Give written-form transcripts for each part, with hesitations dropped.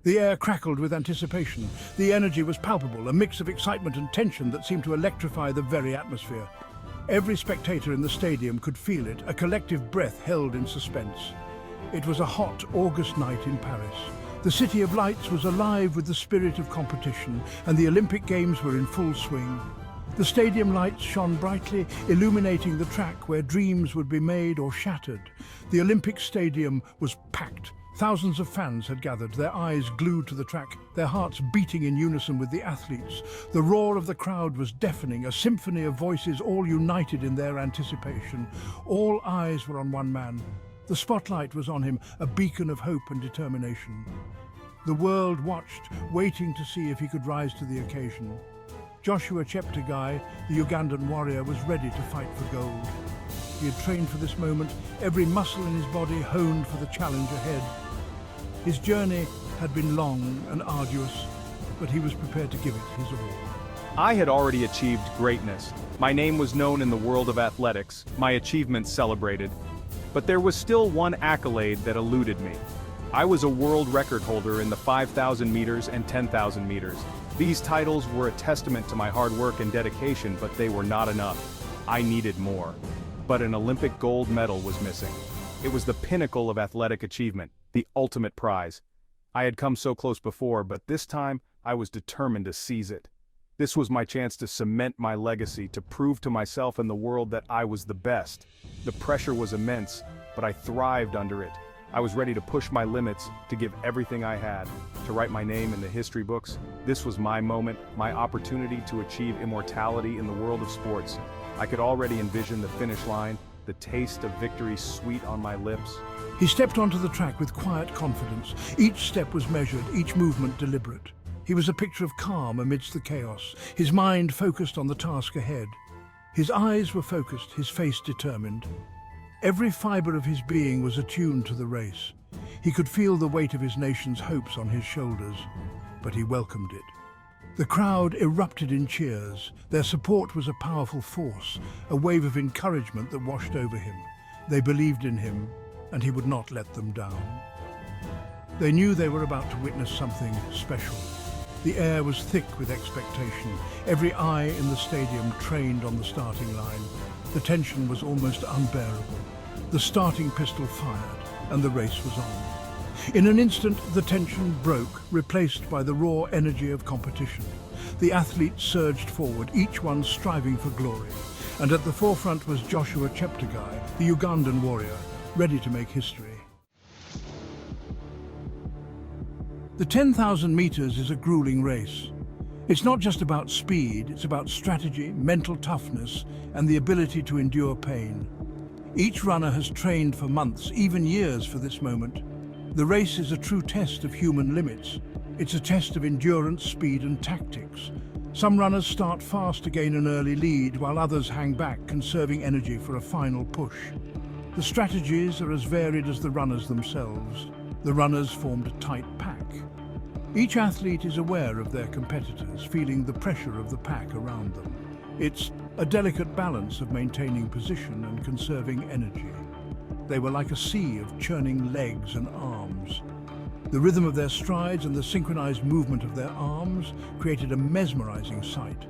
The air crackled with anticipation. The energy was palpable, a mix of excitement and tension that seemed to electrify the very atmosphere. Every spectator in the stadium could feel it, a collective breath held in suspense. It was a hot August night in Paris. The City of Lights was alive with the spirit of competition, and the Olympic Games were in full swing. The stadium lights shone brightly, illuminating the track where dreams would be made or shattered. The Olympic Stadium was packed. Thousands of fans had gathered, their eyes glued to the track, their hearts beating in unison with the athletes. The roar of the crowd was deafening, a symphony of voices all united in their anticipation. All eyes were on one man. The spotlight was on him, a beacon of hope and determination. The world watched, waiting to see if he could rise to the occasion. Joshua Cheptegei, the Ugandan warrior, was ready to fight for gold. He had trained for this moment, every muscle in his body honed for the challenge ahead. His journey had been long and arduous, but he was prepared to give it his all. I had already achieved greatness. My name was known in the world of athletics, my achievements celebrated. But there was still one accolade that eluded me. I was a world record holder in the 5,000 meters and 10,000 meters. These titles were a testament to my hard work and dedication, but they were not enough. I needed more. But an Olympic gold medal was missing. It was the pinnacle of athletic achievement, the ultimate prize. I had come so close before, but this time I was determined to seize it. This was my chance to cement my legacy, to prove to myself and the world that I was the best. The pressure was immense, but I thrived under it. I was ready to push my limits, to give everything I had, to write my name in the history books. This was my moment, my opportunity to achieve immortality in the world of sports. I could already envision the finish line, the taste of victory sweet on my lips. He stepped onto the track with quiet confidence. Each step was measured, each movement deliberate. He was a picture of calm amidst the chaos, his mind focused on the task ahead. His eyes were focused, his face determined. Every fiber of his being was attuned to the race. He could feel the weight of his nation's hopes on his shoulders, but he welcomed it. The crowd erupted in cheers. Their support was a powerful force, a wave of encouragement that washed over him. They believed in him, and he would not let them down. They knew they were about to witness something special. The air was thick with expectation. Every eye in the stadium trained on the starting line. The tension was almost unbearable. The starting pistol fired, and the race was on. In an instant, the tension broke, replaced by the raw energy of competition. The athletes surged forward, each one striving for glory. And at the forefront was Joshua Cheptegei, the Ugandan warrior, ready to make history. The 10,000 meters is a grueling race. It's not just about speed, it's about strategy, mental toughness, and the ability to endure pain. Each runner has trained for months, even years, for this moment. The race is a true test of human limits. It's a test of endurance, speed, and tactics. Some runners start fast to gain an early lead, while others hang back, conserving energy for a final push. The strategies are as varied as the runners themselves. The runners formed a tight pack. Each athlete is aware of their competitors, feeling the pressure of the pack around them. It's a delicate balance of maintaining position and conserving energy. They were like a sea of churning legs and arms. The rhythm of their strides and the synchronized movement of their arms created a mesmerizing sight.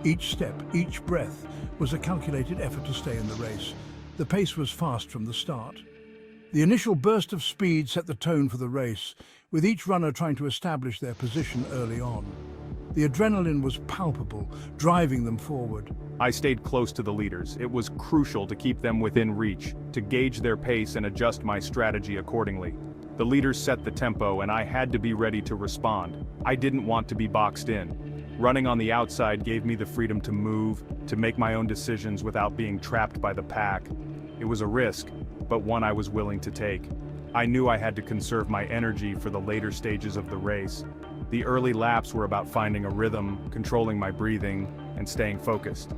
Each step, each breath, was a calculated effort to stay in the race. The pace was fast from the start. The initial burst of speed set the tone for the race, with each runner trying to establish their position early on. The adrenaline was palpable, driving them forward. I stayed close to the leaders. It was crucial to keep them within reach, to gauge their pace and adjust my strategy accordingly. The leaders set the tempo, and I had to be ready to respond. I didn't want to be boxed in. Running on the outside gave me the freedom to move, to make my own decisions without being trapped by the pack. It was a risk, but one I was willing to take. I knew I had to conserve my energy for the later stages of the race. The early laps were about finding a rhythm, controlling my breathing, and staying focused.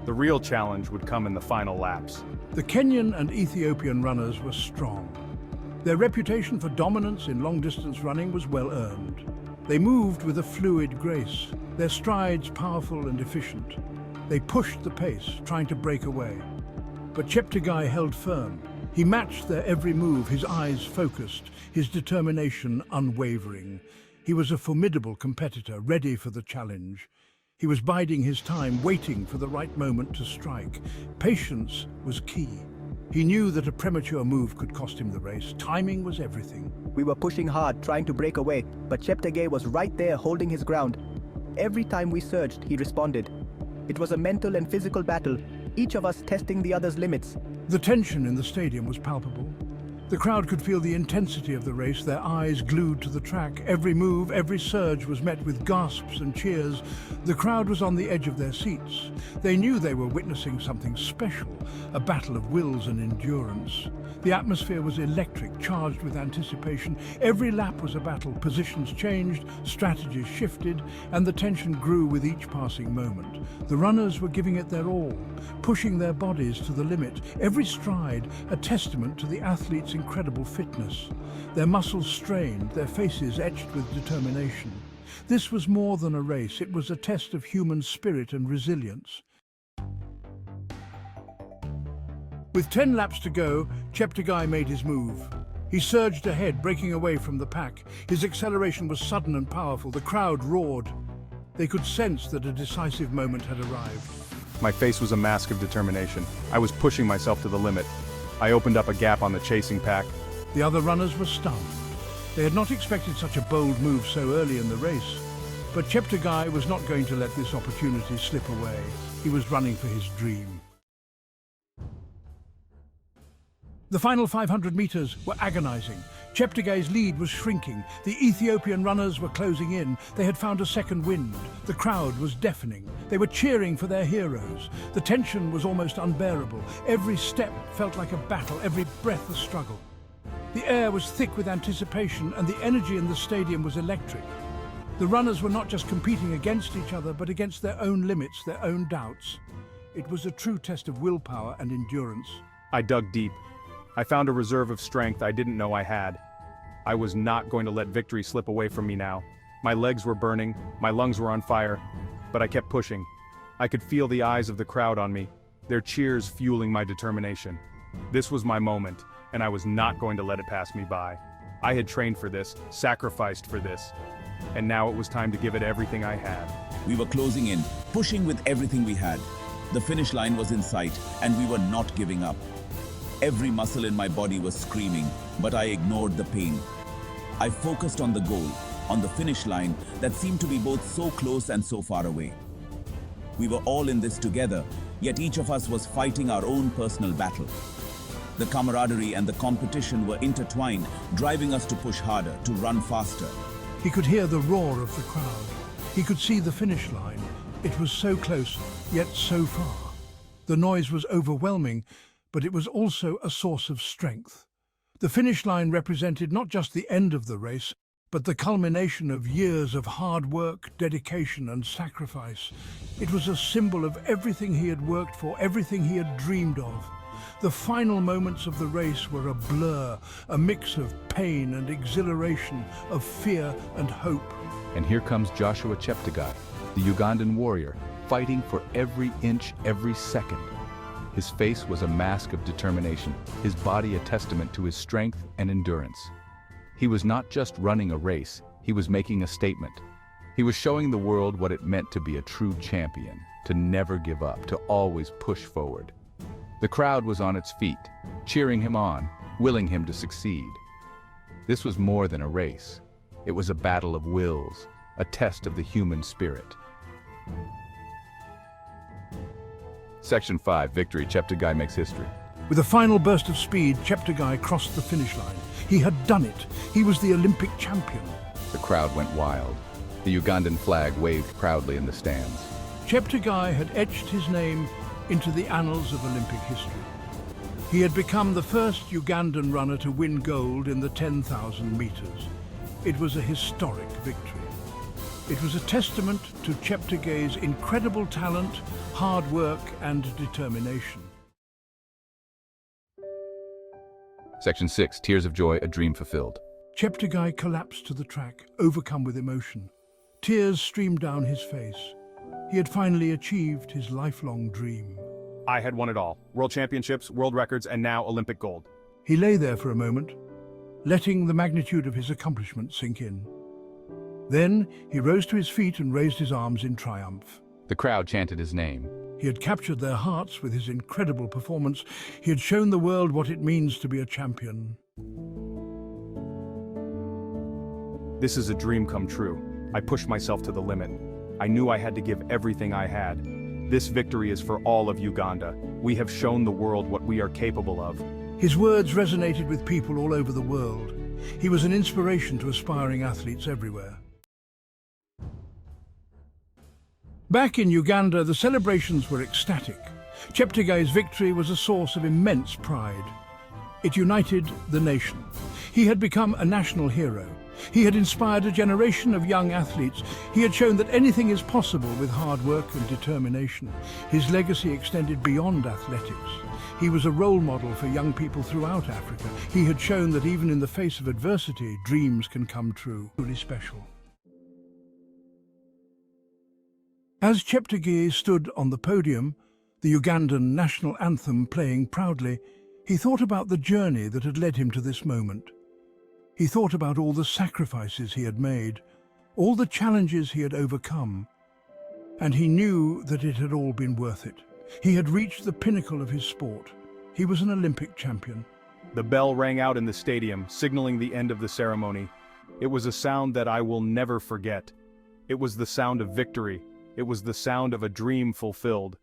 The real challenge would come in the final laps. The Kenyan and Ethiopian runners were strong. Their reputation for dominance in long-distance running was well earned. They moved with a fluid grace, their strides powerful and efficient. They pushed the pace, trying to break away. But Cheptegei held firm. He matched their every move, his eyes focused, his determination unwavering. He was a formidable competitor, ready for the challenge. He was biding his time, waiting for the right moment to strike. Patience was key. He knew that a premature move could cost him the race. Timing was everything. We were pushing hard, trying to break away, but Cheptegei was right there holding his ground. Every time we surged, he responded. It was a mental and physical battle, each of us testing the other's limits. The tension in the stadium was palpable. The crowd could feel the intensity of the race, their eyes glued to the track. Every move, every surge was met with gasps and cheers. The crowd was on the edge of their seats. They knew they were witnessing something special, a battle of wills and endurance. The atmosphere was electric, charged with anticipation. Every lap was a battle, positions changed, strategies shifted, and the tension grew with each passing moment. The runners were giving it their all, pushing their bodies to the limit, every stride a testament to the athletes' incredible fitness. Their muscles strained, their faces etched with determination. This was more than a race, it was a test of human spirit and resilience. With 10 laps to go, Cheptegei made his move. He surged ahead, breaking away from the pack. His acceleration was sudden and powerful. The crowd roared. They could sense that a decisive moment had arrived. My face was a mask of determination. I was pushing myself to the limit. I opened up a gap on the chasing pack. The other runners were stunned. They had not expected such a bold move so early in the race. But Cheptegei was not going to let this opportunity slip away. He was running for his dream. The final 500 meters were agonizing. Cheptegei's lead was shrinking. The Ethiopian runners were closing in. They had found a second wind. The crowd was deafening. They were cheering for their heroes. The tension was almost unbearable. Every step felt like a battle, every breath a struggle. The air was thick with anticipation, and the energy in the stadium was electric. The runners were not just competing against each other, but against their own limits, their own doubts. It was a true test of willpower and endurance. I dug deep. I found a reserve of strength I didn't know I had. I was not going to let victory slip away from me now. My legs were burning, my lungs were on fire, but I kept pushing. I could feel the eyes of the crowd on me, their cheers fueling my determination. This was my moment, and I was not going to let it pass me by. I had trained for this, sacrificed for this, and now it was time to give it everything I had. We were closing in, pushing with everything we had. The finish line was in sight, and we were not giving up. Every muscle in my body was screaming, but I ignored the pain. I focused on the goal, on the finish line that seemed to be both so close and so far away. We were all in this together, yet each of us was fighting our own personal battle. The camaraderie and the competition were intertwined, driving us to push harder, to run faster. He could hear the roar of the crowd. He could see the finish line. It was so close, yet so far. The noise was overwhelming, but it was also a source of strength. The finish line represented not just the end of the race, but the culmination of years of hard work, dedication, and sacrifice. It was a symbol of everything he had worked for, everything he had dreamed of. The final moments of the race were a blur, a mix of pain and exhilaration, of fear and hope. And here comes Joshua Cheptegei, the Ugandan warrior, fighting for every inch, every second. His face was a mask of determination, his body a testament to his strength and endurance. He was not just running a race, he was making a statement. He was showing the world what it meant to be a true champion, to never give up, to always push forward. The crowd was on its feet, cheering him on, willing him to succeed. This was more than a race. It was a battle of wills, a test of the human spirit. Section 5, Victory. Cheptegei makes history. With a final burst of speed, Cheptegei crossed the finish line. He had done it. He was the Olympic champion. The crowd went wild. The Ugandan flag waved proudly in the stands. Cheptegei had etched his name into the annals of Olympic history. He had become the first Ugandan runner to win gold in the 10,000 meters. It was a historic victory. It was a testament to Cheptegei's incredible talent, hard work, and determination. Section 6, Tears of Joy, a Dream Fulfilled. Cheptegei collapsed to the track, overcome with emotion. Tears streamed down his face. He had finally achieved his lifelong dream. I had won it all. World championships, world records, and now Olympic gold. He lay there for a moment, letting the magnitude of his accomplishment sink in. Then he rose to his feet and raised his arms in triumph. The crowd chanted his name. He had captured their hearts with his incredible performance. He had shown the world what it means to be a champion. This is a dream come true. I pushed myself to the limit. I knew I had to give everything I had. This victory is for all of Uganda. We have shown the world what we are capable of. His words resonated with people all over the world. He was an inspiration to aspiring athletes everywhere. Back in Uganda, the celebrations were ecstatic. Cheptegei's victory was a source of immense pride. It united the nation. He had become a national hero. He had inspired a generation of young athletes. He had shown that anything is possible with hard work and determination. His legacy extended beyond athletics. He was a role model for young people throughout Africa. He had shown that even in the face of adversity, dreams can come true. Really special. As Cheptegei stood on the podium, the Ugandan national anthem playing proudly, he thought about the journey that had led him to this moment. He thought about all the sacrifices he had made, all the challenges he had overcome, and he knew that it had all been worth it. He had reached the pinnacle of his sport. He was an Olympic champion. The bell rang out in the stadium, signaling the end of the ceremony. It was a sound that I will never forget. It was the sound of victory. It was the sound of a dream fulfilled.